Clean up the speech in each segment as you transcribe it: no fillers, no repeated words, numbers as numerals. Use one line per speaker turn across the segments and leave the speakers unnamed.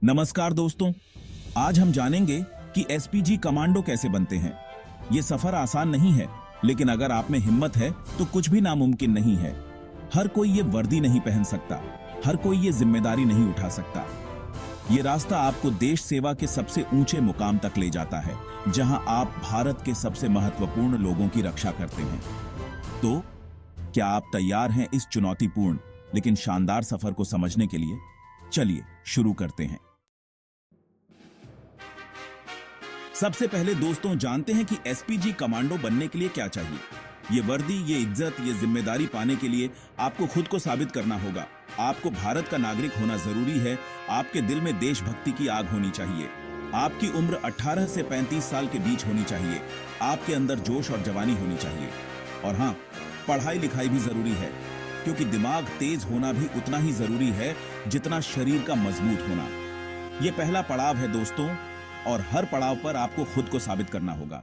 नमस्कार दोस्तों, आज हम जानेंगे कि एसपीजी कमांडो कैसे बनते हैं। ये सफर आसान नहीं है, लेकिन अगर आप में हिम्मत है तो कुछ भी नामुमकिन नहीं है। हर कोई ये वर्दी नहीं पहन सकता, हर कोई ये जिम्मेदारी नहीं उठा सकता। ये रास्ता आपको देश सेवा के सबसे ऊंचे मुकाम तक ले जाता है, जहां आप भारत के सबसे महत्वपूर्ण लोगों की रक्षा करते हैं। तो क्या आप तैयार हैं इस चुनौतीपूर्ण लेकिन शानदार सफर को समझने के लिए? चलिए शुरू करते हैं। सबसे पहले दोस्तों जानते हैं कि एसपीजी कमांडो बनने के लिए क्या चाहिए। ये वर्दी, ये इज्जत, ये जिम्मेदारी पाने के लिए आपको खुद को साबित करना होगा। आपको भारत का नागरिक होना जरूरी है। आपके दिल में देशभक्ति की आग होनी चाहिए। आपकी उम्र 18 से 35 साल के बीच होनी चाहिए। आपके अंदर जोश और जवानी होनी चाहिए। और हाँ, पढ़ाई लिखाई भी जरूरी है, क्योंकि दिमाग तेज होना भी उतना ही जरूरी है जितना शरीर का मजबूत होना। यह पहला पड़ाव है दोस्तों, और हर पड़ाव पर आपको खुद को साबित करना होगा।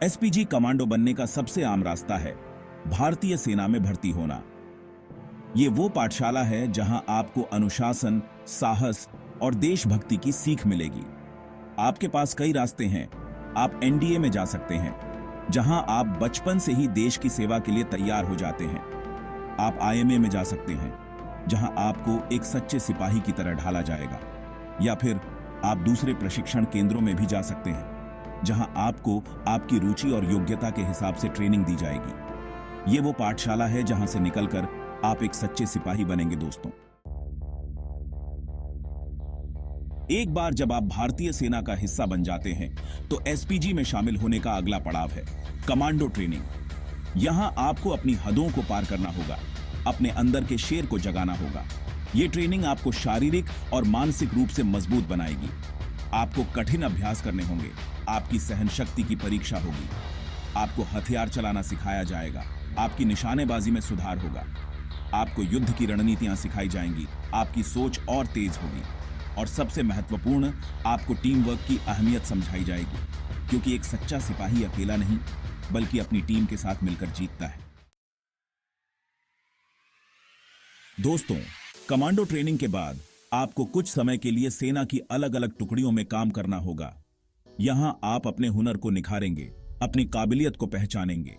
एसपीजी कमांडो बनने का सबसे आम रास्ता है भारतीय सेना में भर्ती होना। यह वो पाठशाला है जहां आपको अनुशासन, साहस और देशभक्ति की सीख मिलेगी। आपके पास कई रास्ते हैं। आप एनडीए में जा सकते हैं, जहां आप बचपन से ही देश की सेवा के लिए तैयार हो जाते हैं। आप आईएमए में जा सकते हैं, जहां आपको एक सच्चे सिपाही की तरह ढाला जाएगा। या फिर आप दूसरे प्रशिक्षण केंद्रों में भी जा सकते हैं, जहां आपको आपकी रुचि और योग्यता के हिसाब से ट्रेनिंग दी जाएगी। ये वो पाठशाला है जहां से निकलकर आप एक सच्चे सिपाही बनेंगे दोस्तों। एक बार जब आप भारतीय सेना का हिस्सा बन जाते हैं, तो एसपीजी में शामिल होने का अगला पड़ाव है कमांडो ट्रेनिंग। यहां आपको अपनी हदों को पार करना होगा, अपने अंदर के शेर को जगाना होगा। यह ट्रेनिंग आपको शारीरिक और मानसिक रूप से मजबूत बनाएगी। आपको कठिन अभ्यास करने होंगे, आपकी सहन शक्ति की परीक्षा होगी, आपको हथियार चलाना सिखाया जाएगा, आपकी निशानेबाजी में सुधार होगा, आपको युद्ध की रणनीतियां सिखाई जाएंगी, आपकी सोच और तेज होगी, और सबसे महत्वपूर्ण, आपको टीम वर्क की अहमियत समझाई जाएगी, क्योंकि एक सच्चा सिपाही अकेला नहीं, बल्कि अपनी टीम के साथ मिलकर जीतता है। दोस्तों, कमांडो ट्रेनिंग के बाद आपको कुछ समय के लिए सेना की अलग अलग टुकड़ियों में काम करना होगा। यहां आप अपने हुनर को निखारेंगे, अपनी काबिलियत को पहचानेंगे।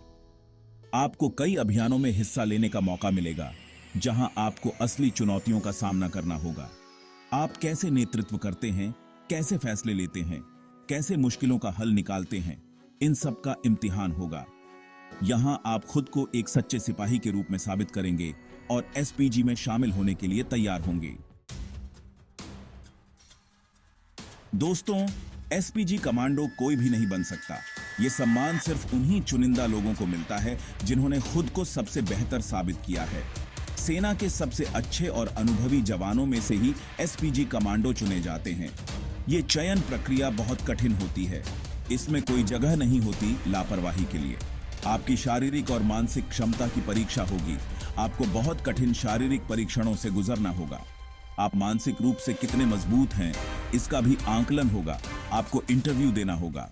आपको कई अभियानों में हिस्सा लेने का मौका मिलेगा, जहां आपको असली चुनौतियों का सामना करना होगा। आप कैसे नेतृत्व करते हैं, कैसे फैसले लेते हैं, कैसे मुश्किलों का हल निकालते हैं, इन सब का इम्तिहान होगा। यहां आप खुद को एक सच्चे सिपाही के रूप में साबित करेंगे और एसपीजी में शामिल होने के लिए तैयार होंगे। दोस्तों, एसपीजी कमांडो कोई भी नहीं बन सकता। यह सम्मान सिर्फ उन्हीं चुनिंदा लोगों को मिलता है जिन्होंने खुद को सबसे बेहतर साबित किया है। सेना के सबसे अच्छे और अनुभवी जवानों में से ही एसपीजी कमांडो चुने जाते हैं। यह चयन प्रक्रिया बहुत कठिन होती है। इसमें कोई जगह नहीं होती लापरवाही के लिए। आपकी शारीरिक और मानसिक क्षमता की परीक्षा होगी। आपको बहुत कठिन शारीरिक परीक्षणों से गुजरना होगा। आप मानसिक रूप से कितने मजबूत हैं, इसका भी आंकलन होगा। आपको इंटरव्यू देना होगा।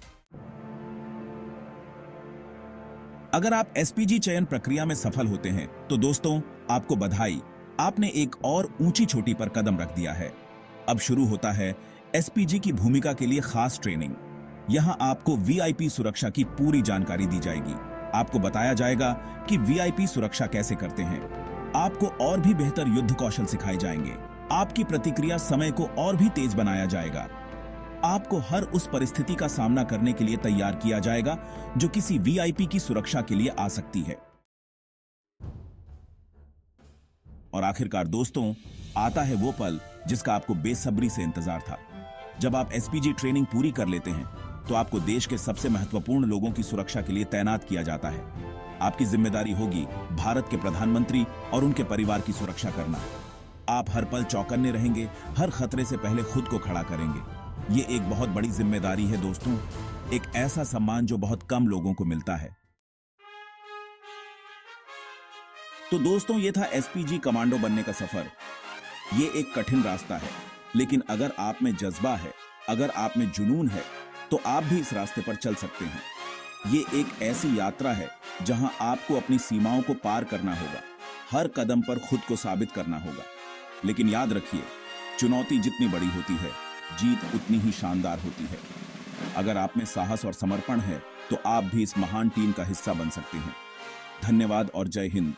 अगर आप एसपीजी चयन प्रक्रिया में सफल होते हैं, तो दोस्तों आपको बधाई, आपने एक और ऊंची चोटी पर कदम रख दिया है। अब शुरू होता है एसपीजी की भूमिका के लिए खास ट्रेनिंग। यहां आपको वीआईपी सुरक्षा की पूरी जानकारी दी जाएगी। आपको बताया जाएगा कि वीआईपी सुरक्षा कैसे करते हैं। आपको और भी बेहतर युद्ध कौशल सिखाए जाएंगे। आपकी प्रतिक्रिया समय को और भी तेज बनाया जाएगा। आपको हर उस परिस्थिति का सामना करने के लिए तैयार किया जाएगा जो किसी वीआईपी की सुरक्षा के लिए आ सकती है। और आखिरकार दोस्तों, आता है वो पल जिसका आपको बेसब्री से इंतजार था। जब आप एसपीजी ट्रेनिंग पूरी कर लेते हैं, तो आपको देश के सबसे महत्वपूर्ण लोगों की सुरक्षा के लिए तैनात किया जाता है। आपकी जिम्मेदारी होगी भारत के प्रधानमंत्री और उनके परिवार की सुरक्षा करना। आप हर पल चौकन्ने रहेंगे, हर खतरे से पहले खुद को खड़ा करेंगे। ये एक बहुत बड़ी जिम्मेदारी है दोस्तों, एक ऐसा सम्मान जो बहुत कम लोगों को मिलता है। तो दोस्तों, ये था एसपीजी कमांडो बनने का सफर। ये एक कठिन रास्ता है, लेकिन अगर आप में जज्बा है, अगर आप में जुनून है, तो आप भी इस रास्ते पर चल सकते हैं। ये एक ऐसी यात्रा है जहां आपको अपनी सीमाओं को पार करना होगा, हर कदम पर खुद को साबित करना होगा। लेकिन याद रखिए, चुनौती जितनी बड़ी होती है, जीत उतनी ही शानदार होती है। अगर आप में साहस और समर्पण है, तो आप भी इस महान टीम का हिस्सा बन सकते हैं। धन्यवाद और जय हिंद।